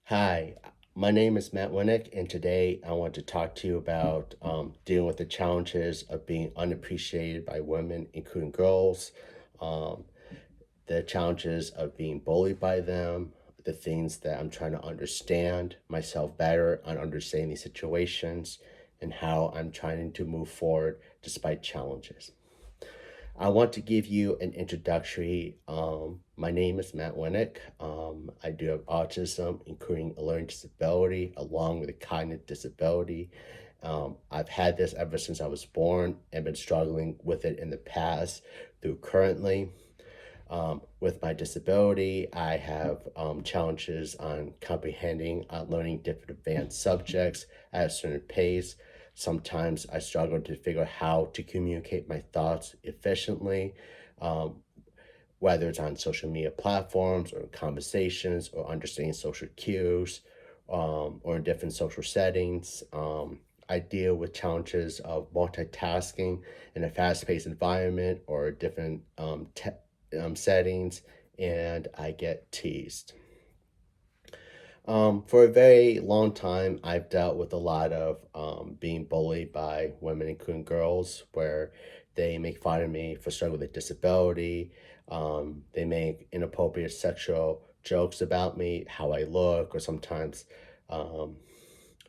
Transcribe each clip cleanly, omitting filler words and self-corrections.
Hi, my name is Matt Winnick, and today I want to talk to you about dealing with the challenges of being unappreciated by women, including girls, um, the challenges of being bullied by them, the things that I'm trying to understand myself better on understanding these situations, and how I'm trying to move forward despite challenges. I want to give you an introductory. My name is Matt Winnick. I do have autism, including a learning disability, along with a cognitive disability. I've had this ever since I was born and been struggling with it in the past through currently. With my disability, I have challenges on comprehending, learning different advanced subjects at a certain pace. Sometimes I struggle to figure out how to communicate my thoughts efficiently, um, whether it's on social media platforms or conversations or understanding social cues or in different social settings. I deal with challenges of multitasking in a fast paced environment or different settings, and I get teased. For a very long time, I've dealt with a lot of being bullied by women, including girls, where they make fun of me for struggling with a disability. They make inappropriate sexual jokes about me, how I look, or sometimes um,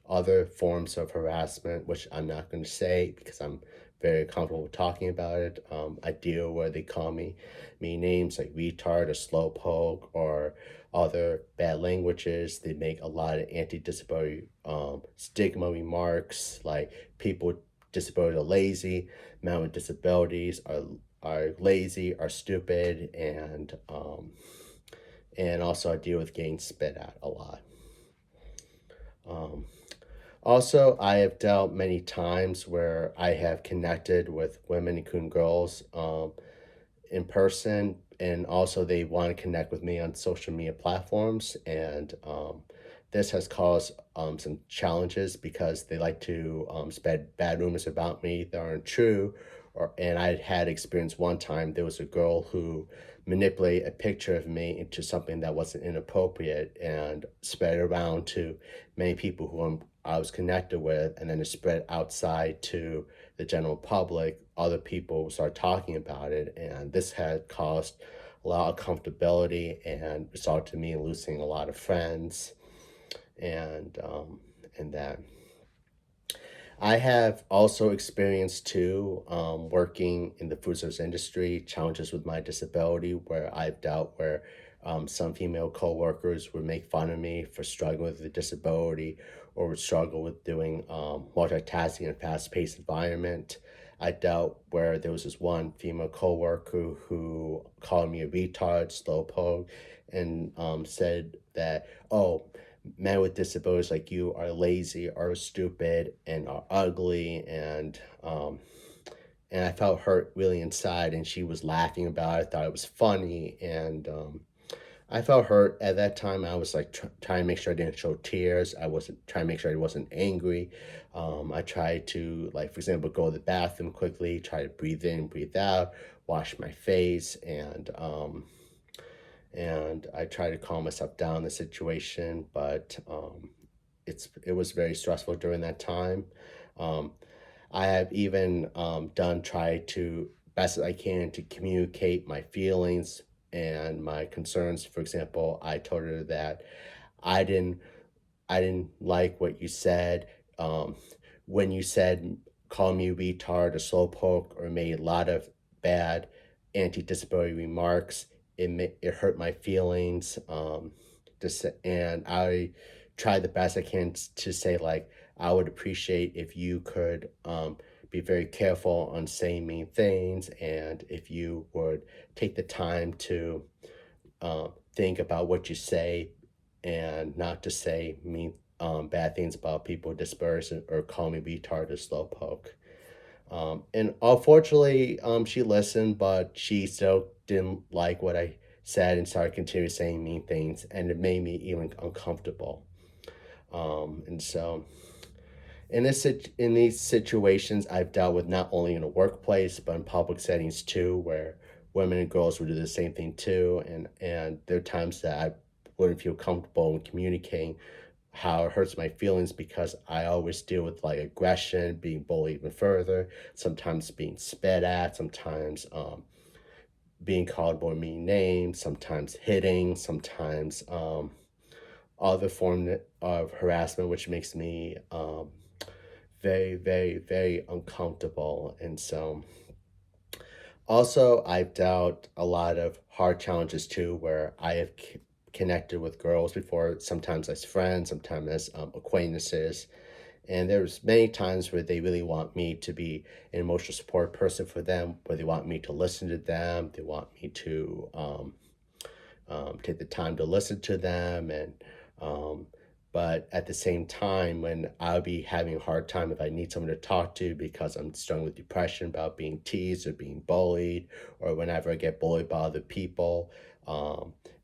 other forms of harassment, which I'm not going to say because I'm very comfortable talking about it. I deal where they call me names like retard or slowpoke or other bad languages. They make a lot of anti-disability stigma remarks, like people with disabilities are lazy, men with disabilities are lazy, are stupid, and also I deal with getting spit at a lot. Um, Also, I have dealt many times where I have connected with women, including girls, in person, and also they want to connect with me on social media platforms. And this has caused some challenges because they like to spread bad rumors about me that aren't true. And I had experience one time, there was a girl who manipulated a picture of me into something that wasn't inappropriate and spread it around to many people who I was connected with, and then it spread outside to the general public. Other people started talking about it, and this had caused a lot of comfortability and resulted to me losing a lot of friends, and that. I have also experienced too, working in the food service industry, challenges with my disability, where I've dealt where some female coworkers would make fun of me for struggling with the disability or would struggle with doing multitasking in a fast-paced environment. I dealt where there was this one female coworker who called me a retard, slowpoke, and said that, oh, men with disabilities like you are lazy, are stupid, and are ugly, and I felt hurt really inside. And she was laughing about it, thought it was funny, and I felt hurt at that time. I was like trying to make sure I didn't show tears. I wasn't trying to make sure I wasn't angry. I tried to, like, for example, go to the bathroom quickly, try to breathe in, breathe out, wash my face, and I try to calm myself down in the situation, but it was very stressful during that time. Um, I have even done try to best as I can to communicate my feelings and my concerns. For example, I told her that I didn't I didn't like what you said. Um, when you said call me retard or slowpoke or made a lot of bad anti-disability remarks, it hurt my feelings. And I try the best I can to say, like, I would appreciate if you could be very careful on saying mean things, and if you would take the time to think about what you say and not to say mean bad things about people with disabilities or call me retard or slowpoke. And unfortunately, she listened, but she still didn't like what I said and started continuing saying mean things, and it made me even uncomfortable. And so, in these situations, I've dealt with not only in the workplace but in public settings too, where women and girls would do the same thing too. And there are times that learning to feel comfortable in communicating how it hurts my feelings because I always deal with like aggression, being bullied even further, sometimes being spit at, sometimes being called by mean names, sometimes hitting, sometimes other form of harassment, which makes me very, very, very uncomfortable. And so, also, I've dealt a lot of hard challenges too, where I have connected with girls before, sometimes as friends, sometimes as acquaintances. And there's many times where they really want me to be an emotional support person for them, where they want me to listen to them, they want me to take the time to listen to them, and um, but at the same time, when I'll be having a hard time if I need someone to talk to because I'm struggling with depression about being teased or being bullied, or whenever I get bullied by other people,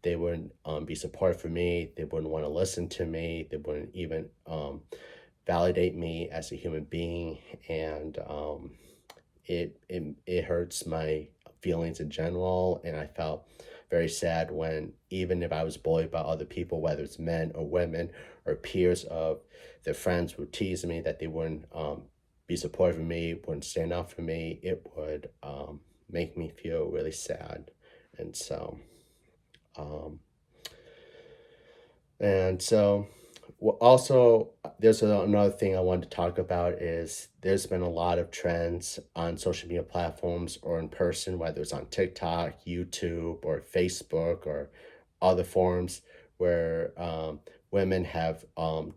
they wouldn't be supportive for me. They wouldn't want to listen to me. They wouldn't even validate me as a human being, and it hurts my feelings in general. And I felt very sad when, even if I was bullied by other people, whether it's men or women or peers of their friends who tease me, that they wouldn't be supportive of me, wouldn't stand up for me. It would make me feel really sad. And so um, and so, well, also, there's another thing I wanted to talk about is there's been a lot of trends on social media platforms or in person, whether it's on TikTok, YouTube, or Facebook, or other forums, where women have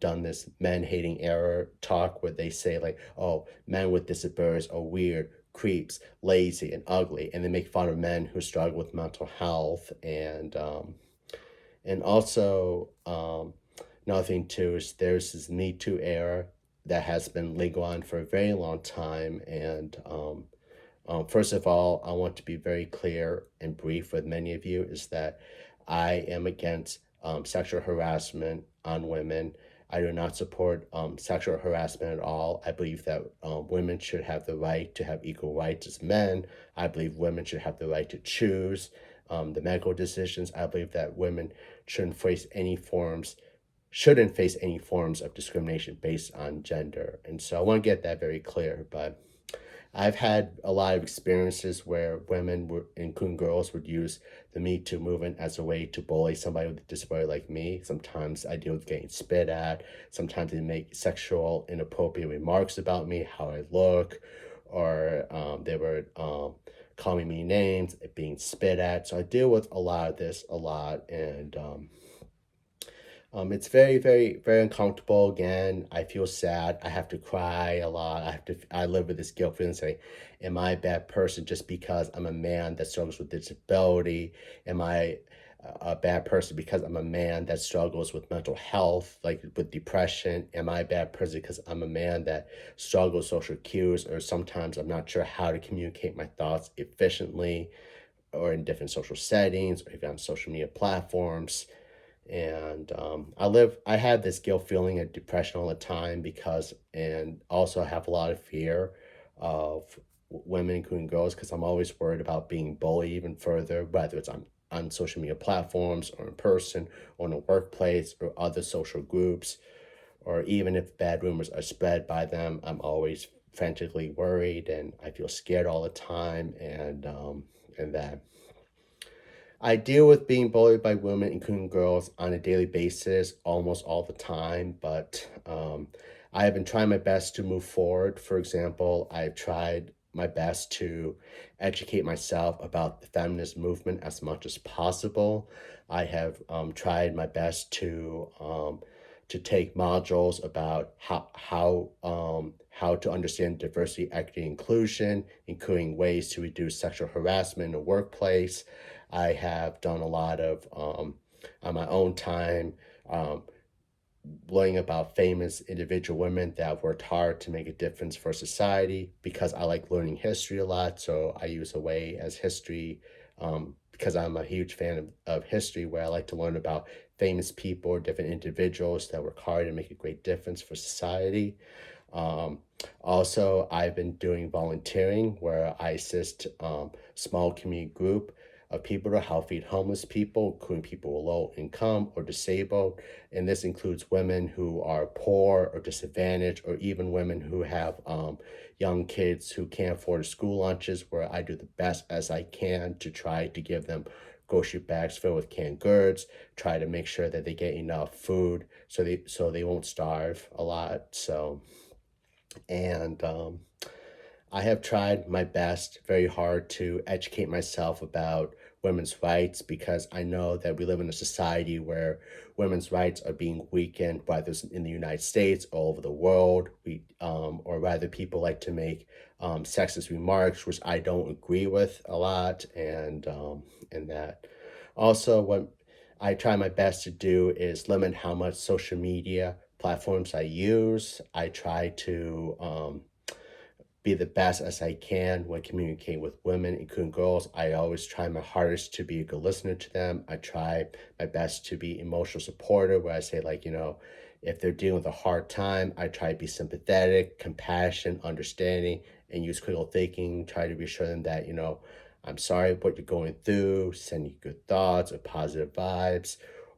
done this men hating error talk, where they say, like, oh, men with disabilities are weird, creeps, lazy, and ugly. And they make fun of men who struggle with mental health. And also, another thing too is there's this Me Too era that has been legal on for a very long time. And first of all, I want to be very clear and brief with many of you is that I am against sexual harassment on women. I do not support sexual harassment at all. I believe that women should have the right to have equal rights as men. I believe women should have the right to choose the medical decisions. I believe that women shouldn't face any forms shouldn't face any forms of discrimination based on gender. And so I want to get that very clear. But I've had a lot of experiences where women, including girls, would use the Me Too movement as a way to bully somebody with a disability like me. Sometimes I deal with getting spit at. Sometimes they make sexual, inappropriate remarks about me, how I look, or they were calling me names, being spit at. So I deal with a lot of this a lot, and it's very, very, very uncomfortable. Again, I feel sad. I have to cry a lot. I live with this guilt feeling, say, am I a bad person just because I'm a man that struggles with disability? Am I a bad person because I'm a man that struggles with mental health, like with depression? Am I a bad person because I'm a man that struggles with social cues, or sometimes I'm not sure how to communicate my thoughts efficiently, or in different social settings, or even on social media platforms? And I had this guilt feeling of depression all the time because, and also I have a lot of fear of women, including girls, because I'm always worried about being bullied even further, whether it's on social media platforms or in person or in a workplace or other social groups, or even if bad rumors are spread by them. I'm always frantically worried, and I feel scared all the time. And that I deal with being bullied by women, including girls, on a daily basis, almost all the time. But I have been trying my best to move forward. For example, I've tried my best to educate myself about the feminist movement as much as possible. I have tried my best to take modules about how to understand diversity, equity, inclusion, including ways to reduce sexual harassment in the workplace. I have done a lot of on my own time, um, learning about famous individual women that have worked hard to make a difference for society, because I like learning history a lot. So I use a way as history, because I'm a huge fan of history, where I like to learn about famous people or different individuals that work hard and make a great difference for society. Um, Also, I've been doing volunteering where I assist small community group. of people to help feed homeless people, including people with low income or disabled. And this includes women who are poor or disadvantaged, or even women who have young kids who can't afford school lunches, where I do the best as I can to try to give them grocery bags filled with canned goods, try to make sure that they get enough food so they won't starve a lot. And I have tried my best very hard to educate myself about women's rights, because I know that we live in a society where women's rights are being weakened, whether it's in the United States, all over the world. Or rather, people like to make sexist remarks, which I don't agree with a lot, and that. Also, what I try my best to do is limit how much social media platforms I use. I try to be the best as I can when communicating with women, including girls. I always try my hardest to be a good listener to them. I try my best to be emotional supporter, where I say, like, if they're dealing with a hard time, I try to be sympathetic, compassionate, understanding, and use critical thinking. Try to reassure them that, I'm sorry what you're going through, send you good thoughts or positive vibes.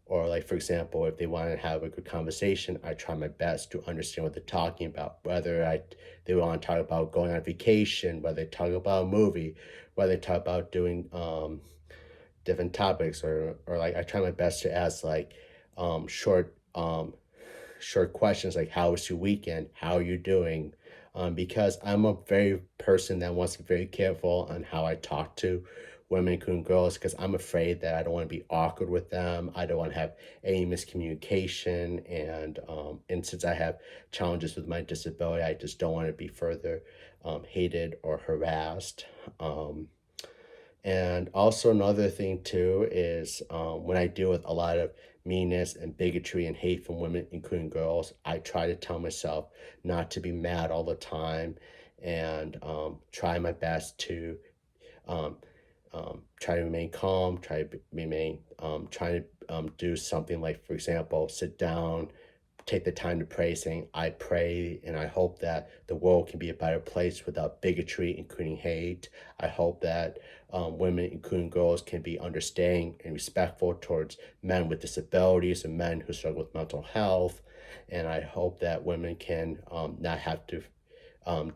Or, like, for example, if they want to have a good conversation, I try my best to understand what they're talking about, whether they want to talk about going on vacation, whether they talk about a movie, whether they talk about doing different topics, or like I try my best to ask like short short questions like, how was your weekend, how are you doing, because I'm a very person that wants to be very careful on how I talk to women, including girls, because I'm afraid that I don't want to be awkward with them. I don't want to have any miscommunication, and since I have challenges with my disability, I just don't want to be further hated or harassed. And also another thing too is when I deal with a lot of meanness and bigotry and hate from women, including girls, I try to tell myself not to be mad all the time, and try my best to um, try to remain calm, try to do something like, for example, sit down, take the time to pray, saying, I pray and I hope that the world can be a better place without bigotry, including hate. I hope that women, including girls, can be understanding and respectful towards men with disabilities and men who struggle with mental health. And I hope that women can not have to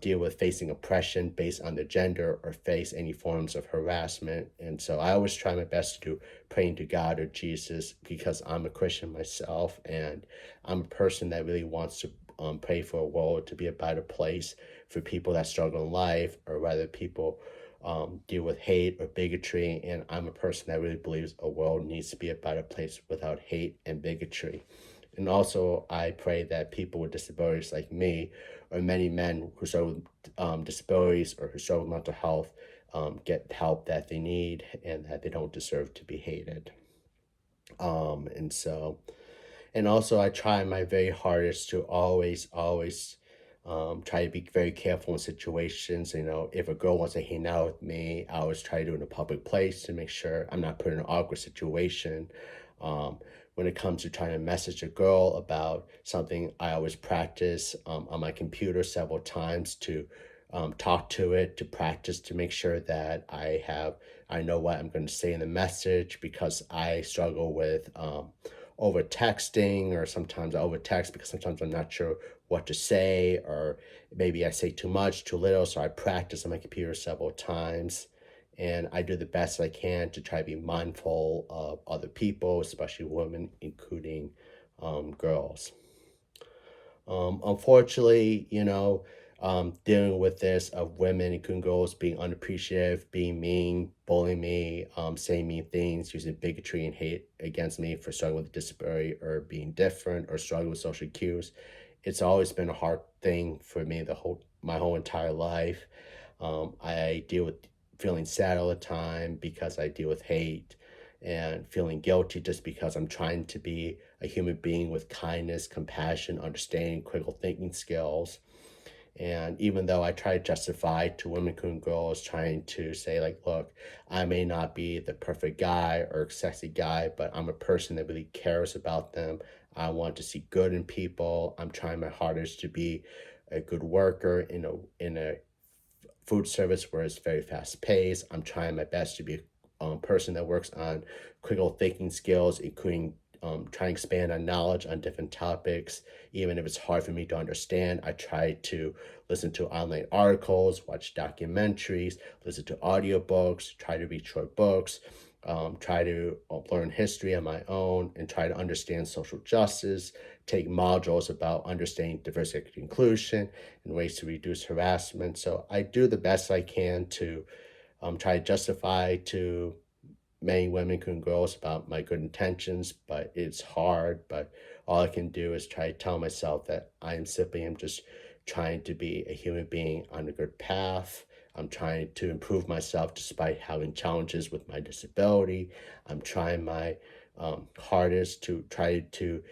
deal with facing oppression based on their gender or face any forms of harassment. And so I always try my best to do praying to God or Jesus, because I'm a Christian myself, and I'm a person that really wants to pray for a world to be a better place for people that struggle in life, or rather people deal with hate or bigotry. And I'm a person that really believes a world needs to be a better place without hate and bigotry. And also, I pray that people with disabilities like me, or many men who struggle with disabilities or who struggle with mental health, get help that they need, and that they don't deserve to be hated. And so, and also, I try my very hardest to always try to be very careful in situations. If a girl wants to hang out with me, I always try to do it in a public place to make sure I'm not put in an awkward situation. Um, when it comes to trying to message a girl about something, I always practice on my computer several times to talk to it, to practice, to make sure that I know what I'm going to say in the message, because I struggle with over texting, or sometimes I over text because sometimes I'm not sure what to say, or maybe I say too much, too little. So I practice on my computer several times, and I do the best I can to try to be mindful of other people, especially women, including girls. Unfortunately, dealing with this of women, including girls, being unappreciative, being mean, bullying me, saying mean things, using bigotry and hate against me for struggling with a disability or being different or struggling with social cues. It's always been a hard thing for me my whole entire life. I deal with feeling sad all the time because I deal with hate, and feeling guilty just because I'm trying to be a human being with kindness, compassion, understanding, critical thinking skills. And even though I try to justify to women and girls, trying to say, like, look, I may not be the perfect guy or sexy guy, but I'm a person that really cares about them. I want to see good in people. I'm trying my hardest to be a good worker in a food service where it's very fast paced. I'm trying my best to be person that works on critical thinking skills, including trying to expand on knowledge on different topics. Even if it's hard for me to understand, I try to listen to online articles, watch documentaries, listen to audiobooks, try to read short books, try to learn history on my own, and try to understand social justice, take modules about understanding diversity, equity, inclusion, and ways to reduce harassment. So I do the best I can to try to justify to many women, including girls, about my good intentions, but it's hard. But all I can do is try to tell myself that I am simply am just trying to be a human being on a good path. I'm trying to improve myself despite having challenges with my disability. I'm trying my hardest to try to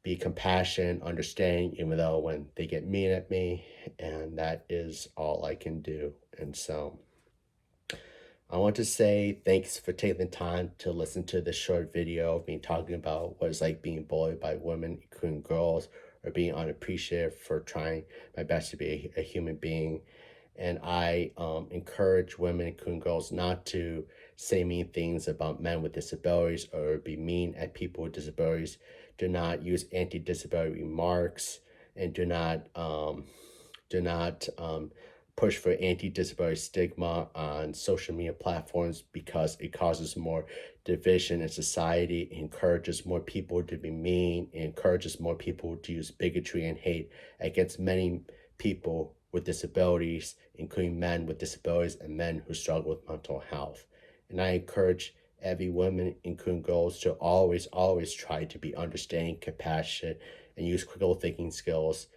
be compassionate, understanding, even though when they get mean at me, and that is all I can do. And so I want to say thanks for taking the time to listen to this short video of me talking about what it's like being bullied by women, including girls, or being unappreciated for trying my best to be a human being. And I encourage women, including girls, not to say mean things about men with disabilities or be mean at people with disabilities. Do not use anti-disability remarks, and do not push for anti-disability stigma on social media platforms, because it causes more division in society, it encourages more people to be mean, it encourages more people to use bigotry and hate against many people with disabilities, including men with disabilities and men who struggle with mental health. And I encourage every woman, including girls, to always try to be understanding, compassionate, and use critical thinking skills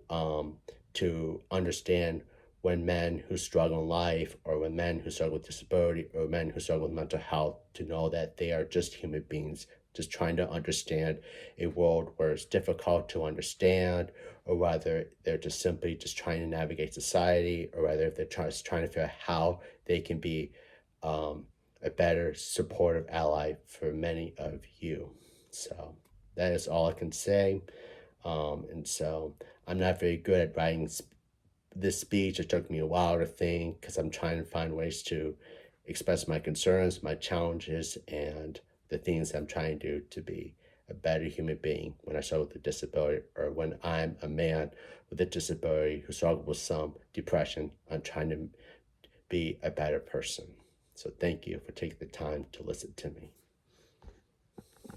um, to understand when men who struggle in life, or when men who struggle with disability, or men who struggle with mental health, to know that they are just human beings, just trying to understand a world where it's difficult to understand, or whether they're just simply just trying to navigate society, or whether if they're trying to figure out how they can be um, a better supportive ally for many of you. So that is all I can say. And so I'm not very good at writing this speech. It took me a while to think, because I'm trying to find ways to express my concerns, my challenges, and the things I'm trying to do to be a better human being when I struggle with a disability, or when I'm a man with a disability who struggles with some depression. I'm trying to be a better person. So thank you for taking the time to listen to me.